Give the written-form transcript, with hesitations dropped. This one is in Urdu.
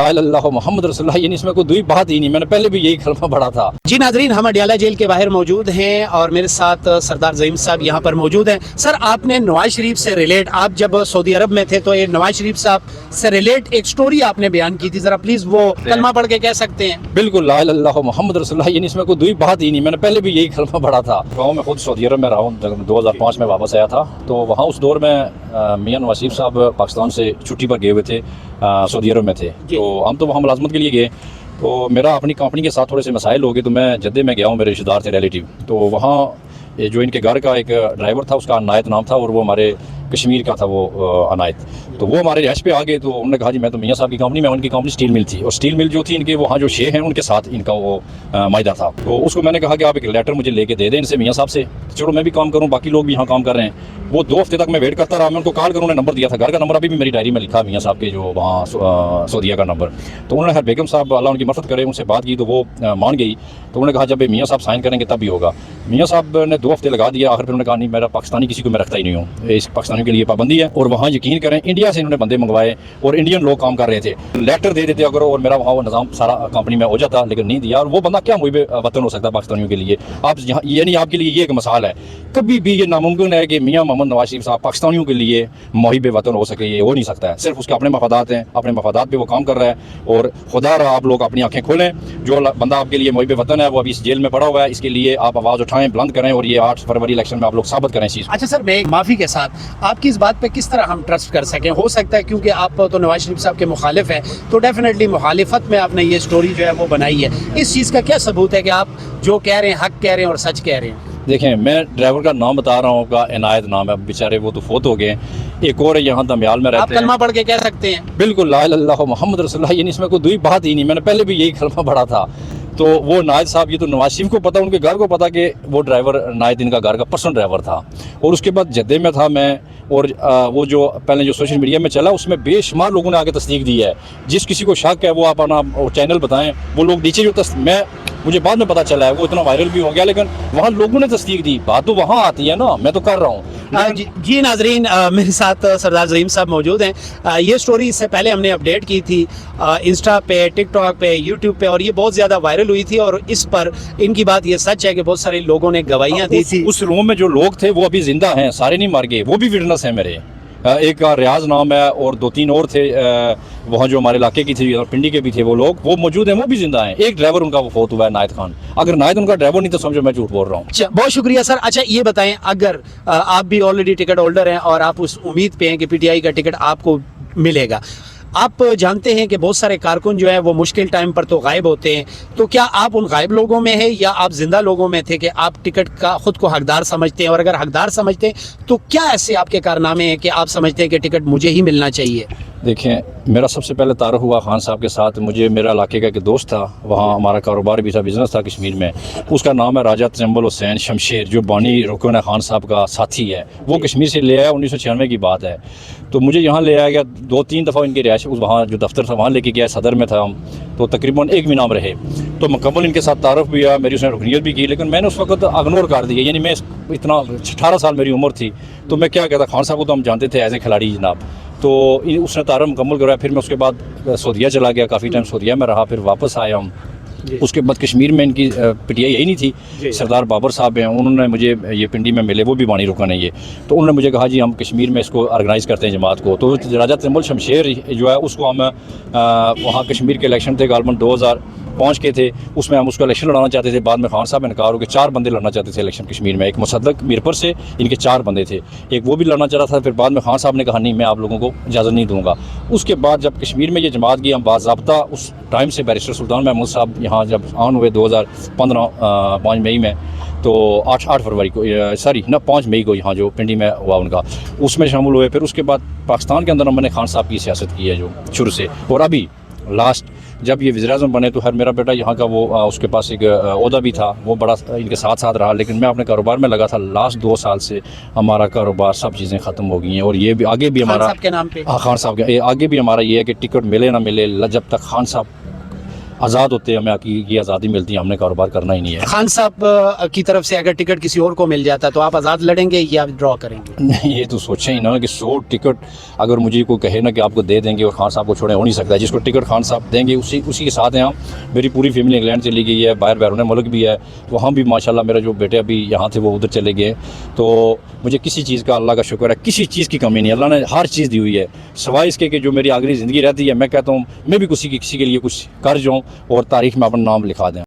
لا الہ الا اللہ محمد رسول اللہ، یعنی اس میں کوئی دوئی بات ہی نہیں، میں نے پہلے بھی یہی کلمہ پڑھا تھا۔ جی ناظرین، ہم اڈیالہ جیل کے باہر موجود ہیں اور میرے ساتھ سردار زعیم صاحب یہاں پر موجود ہیں۔ سر، آپ نے نواز شریف سے ریلیٹ، آپ جب سعودی عرب میں تھے تو یہ نواز شریف صاحب سے ریلیٹ ایک سٹوری آپ نے بیان کی تھی، ذرا پلیز وہ کلمہ پڑھ کے کہہ سکتے ہیں؟ بالکل، لا الہ الا اللہ محمد رسول اللہ، یعنی اس میں کوئی دوئی بات ہی نہیں، میں نے پہلے بھی یہی کلمہ پڑھا تھا۔ گاؤں میں خود سعودی عرب میں رہا ہوں، 2005 میں واپس آیا تھا، تو وہاں اس دور میں میاں نواز شریف صاحب پاکستان سے چھٹی پر گئے ہوئے تھے، سعودی عرب میں تھے، تو ہم تو وہاں ملازمت کے لیے گئے، تو میرا اپنی کمپنی کے ساتھ تھوڑے سے مسائل ہو گئے، تو میں جدہ میں گیا ہوں، میرے رشتہ دار تھے ریلیٹیو، تو وہاں جو ان کے گھر کا ایک ڈرائیور تھا، اس کا عنایت نام تھا، اور وہ ہمارے کشمیر کا تھا وہ عنایت، تو وہ ہمارے رہائش پہ آ گئے، تو انہوں نے کہا جی میں تو میاں صاحب کی کمپنی میں، ان کی کمپنی اسٹیل مل تھی، اور اسٹیل مل جو تھی ان کے وہاں جو شے ہیں ان کے ساتھ ان کا وہ معاہدہ تھا، تو اس کو میں نے کہا کہ آپ ایک لیٹر مجھے لے کے دے دیں ان سے میاں صاحب سے، چلو میں بھی کام کروں، باقی لوگ بھی یہاں کام کر رہے ہیں۔ وہ 2 ہفتے تک میں ویٹ کرتا رہا، میں ان کو کال کروں، انہوں نے نمبر دیا تھا، گھر کا نمبر ابھی بھی میری ڈائری میں لکھا میاں صاحب کے جو وہاں سعودیہ کا نمبر، تو انہوں نے ہر بیگم صاحب اللہ ان کی مدد کرے ان سے بات کی، تو وہ مان گئی، تو انہوں نے کہا جب میاں صاحب سائن کریں گے تب بھی ہوگا۔ میاں صاحب نے 2 ہفتے لگا دیا، آخر پھر انہوں نے کہا نہیں میرا پاکستانی کسی کو میں رکھتا ہی نہیں ہوں، اس پاکستانیوں کے لیے پابندی ہے، اور وہاں یقین کریں انڈیا سے انہوں نے بندے منگوائے اور انڈین لوگ کام کر رہے تھے، لیٹر دے دیتے اگر، اور میرا وہاں وہ نظام سارا کمپنی میں ہو جاتا، لیکن نہیں دیا، اور وہ بندہ کیا محب وطن ہو سکتا ہے پاکستانیوں کے لیے؟ آپ یعنی آپ کے لیے یہ ایک مثال ہے، کبھی بھی یہ ناممکن ہے کہ میاں محمد نواز شریف صاحب پاکستانیوں کے لیے محب وطن ہو سکے، یہ ہو نہیں سکتا ہے، صرف اس کے اپنے مفادات ہیں، اپنے مفادات پہ وہ کام کر رہا ہے، اور خدا را آپ لوگ اپنی آنکھیں کھولیں، جو بندہ آپ کے لیے محب وطن ہے وہ ابھی اس جیل میں پڑا ہوا ہے، اس کے لیے آپ آواز اٹھائیں، بلند کریں، اور یہ 8 فروری الیکشن میں آپ لوگ ثابت کریں اس چیز کو۔ اچھا سر، میں معافی کے ساتھ آپ کی اس بات پہ کس طرح ہم ٹرسٹ کر سکیں؟ ہو سکتا ہے کیونکہ آپ تو نواز شریف صاحب کے مخالف ہیں، تو ڈیفینیٹلی مخالفت میں آپ نے یہ سٹوری جو ہے وہ بنائی ہے، اس چیز کا کیا ثبوت ہے کہ آپ جو کہہ رہے ہیں حق کہہ رہے ہیں اور سچ کہہ رہے ہیں؟ دیکھیں، میں ڈرائیور کا نام بتا رہا ہوں، کا عنایت نام ہے، بیچارے وہ تو فوت ہو گئے، ایک اور یہاں دمیال میں آپ رہتے ہیں۔ کلمہ پڑھ کے کہہ سکتے ہیں؟ بالکل، لا الہ الا اللہ محمد رسول اللہ، یعنی اس میں کوئی دوئی بات ہی نہیں، میں نے پہلے بھی یہی کلمہ پڑھا تھا، تو وہ عنایت صاحب، یہ تو نواز شریف کو پتا، ان کے گھر کو پتا کہ وہ ڈرائیور عنایت ان کا گھر کا پرسنل ڈرائیور تھا، اور اس کے بعد جدہ میں تھا میں، اور وہ جو پہلے جو سوشل میڈیا میں چلا اس میں بے شمار لوگوں نے آگے تصدیق دی ہے، جس کسی کو شک ہے وہ آپ اپنا چینل بتائیں، وہ لوگ نیچے جو مجھے بعد میں پتا چلا ہے وہ اتنا وائرل بھی ہو گیا، لیکن وہاں لوگوں نے تصدیق دی، بات تو وہاں آتی ہے نا، میں تو کر رہا ہوں۔ جی ناظرین، میرے ساتھ سردار زعیم صاحب موجود ہیں۔ یہ سٹوری اس سے پہلے ہم نے اپڈیٹ کی تھی انسٹا پہ، ٹک ٹاک پہ، یوٹیوب پہ، اور یہ بہت زیادہ وائرل ہوئی تھی، اور اس پر ان کی بات یہ سچ ہے کہ بہت سارے لوگوں نے گواہیاں دی تھی۔ اس روم میں جو لوگ تھے وہ ابھی زندہ ہیں، سارے نہیں مر گئے، وہ بھی وٹنس ہیں میرے، ایک کا ریاض نام ہے اور 2-3 اور تھے وہاں جو ہمارے علاقے کی تھی اور پنڈی کے بھی تھے، وہ لوگ وہ موجود ہیں، وہ بھی زندہ ہیں۔ ایک ڈرائیور ان کا وہ فوت ہوا ہے، عنایت خان، اگر عنایت ان کا ڈرائیور نہیں تو سمجھو میں جھوٹ بول رہا ہوں۔ اچھا، بہت شکریہ سر۔ اچھا یہ بتائیں، اگر آپ بھی آلریڈی ٹکٹ ہولڈر ہیں اور آپ اس امید پہ ہیں کہ پی ٹی آئی کا ٹکٹ آپ کو ملے گا، آپ جانتے ہیں کہ بہت سارے کارکن جو ہیں وہ مشکل ٹائم پر تو غائب ہوتے ہیں، تو کیا آپ ان غائب لوگوں میں ہیں یا آپ زندہ لوگوں میں تھے کہ آپ ٹکٹ کا خود کو حقدار سمجھتے ہیں؟ اور اگر حقدار سمجھتے ہیں تو کیا ایسے آپ کے کارنامے ہیں کہ آپ سمجھتے ہیں کہ ٹکٹ مجھے ہی ملنا چاہیے؟ دیکھیں، میرا سب سے پہلے تعارف ہوا خان صاحب کے ساتھ، مجھے میرا علاقے کا ایک دوست تھا، وہاں ہمارا کاروبار بھی تھا، بزنس تھا کشمیر میں، اس کا نام ہے راجہ تجمل حسین شمشیر، جو بانی رکن ہے خان صاحب کا ساتھی ہے، وہ کشمیر سے لے آیا، 1996 کی بات ہے، تو مجھے یہاں لے آیا گیا 2-3 دفعہ، ان کی رہائش وہاں جو دفتر تھا وہاں لے کے گیا، صدر میں تھا ہم، تو تقریباً 1 مہینہ ہم رہے، تو مکمل ان کے ساتھ تعارف بھی ہوا، میری اس نے رکنیت بھی کی، لیکن میں نے اس وقت اگنور کر دیا، یعنی میں اتنا 18 سال میری عمر تھی، تو میں کیا کہتا، خان صاحب کو تو ہم جانتے تھے ایز اے کھلاڑی جناب، تو اس نے تعارف مکمل کروایا، پھر میں اس کے بعد سعودیہ چلا گیا، کافی ٹائم سعودیہ میں رہا، پھر واپس آیا ہم۔ اس کے بعد کشمیر میں ان کی پی ٹی آئی یہی نہیں تھی، سردار بابر صاحب ہیں، انہوں نے مجھے یہ پنڈی میں ملے، وہ بھی بانی رکن ہے یہ، تو انہوں نے مجھے کہا جی ہم کشمیر میں اس کو آرگنائز کرتے ہیں جماعت کو، تو راجہ تجمل شمشیر جو ہے اس کو ہم وہاں کشمیر کے الیکشن تھے غالباً 2005 کے تھے، اس میں ہم اس کو الیکشن لڑانا چاہتے تھے، بعد میں خان صاحب انکار ہو کے 4 بندے لڑنا چاہتے تھے الیکشن کشمیر میں، ایک مصدق میرپور سے ان کے 4 بندے تھے، ایک وہ بھی لڑنا چاہ رہا تھا، پھر بعد میں خان صاحب نے کہا نہیں میں آپ لوگوں کو اجازت نہیں دوں گا۔ اس کے بعد جب کشمیر میں یہ جماعت کی، ہم باضابطہ اس ٹائم سے بیرسٹر سلطان محمود صاحب یہاں جب آن ہوئے 2015 5 مئی میں، تو 8 فروری کو 5 مئی کو یہاں جو پنڈی میں ہوا ان کا، اس میں شامل ہوئے، پھر اس کے بعد پاکستان کے اندر ہم نے خان صاحب کی سیاست کی ہے جو شروع سے، اور ابھی لاسٹ جب یہ وزیر اعظم بنے تو ہر میرا بیٹا یہاں کا وہ اس کے پاس ایک عہدہ بھی تھا، وہ بڑا ان کے ساتھ رہا، لیکن میں اپنے کاروبار میں لگا تھا، لاسٹ 2 سال سے ہمارا کاروبار سب چیزیں ختم ہو گئی ہیں، اور یہ بھی آگے بھی ہمارا خان صاحب کے نام پہ، خان صاحب کے آگے بھی ہمارا یہ ہے کہ ٹکٹ ملے نہ ملے، جب تک خان صاحب آزاد ہوتے ہیں ہمیں حقیقی آزادی ملتی ہے, ہم نے کاروبار کرنا ہی نہیں ہے. خان صاحب کی طرف سے اگر ٹکٹ کسی اور کو مل جاتا تو آپ آزاد لڑیں گے یا ڈرا کریں گے؟ نہیں, یہ تو سوچیں ہی نا کہ 100 ٹکٹ اگر مجھے کوئی کہے نا کہ آپ کو دے دیں گے اور خان صاحب کو چھوڑیں, ہو نہیں سکتا ہے. جس کو ٹکٹ خان صاحب دیں گے اسی کے ساتھ ہیں ہم. میری پوری فیملی انگلینڈ چلی گئی ہے, باہر بیرون ملک بھی ہے, وہاں بھی ماشاءاللہ میرا جو بیٹے ابھی یہاں تھے وہ ادھر چلے گئے. تو مجھے کسی چیز کا اللہ کا شکر ہے, کسی چیز کی کمی نہیں, اللہ نے ہر چیز دی ہوئی ہے. سوائے اس کے کہ جو میری آخری زندگی رہتی ہے, میں کہتا ہوں میں بھی کسی کے لیے کچھ کر جاؤں اور تاریخ میں اپنا نام لکھا دیں.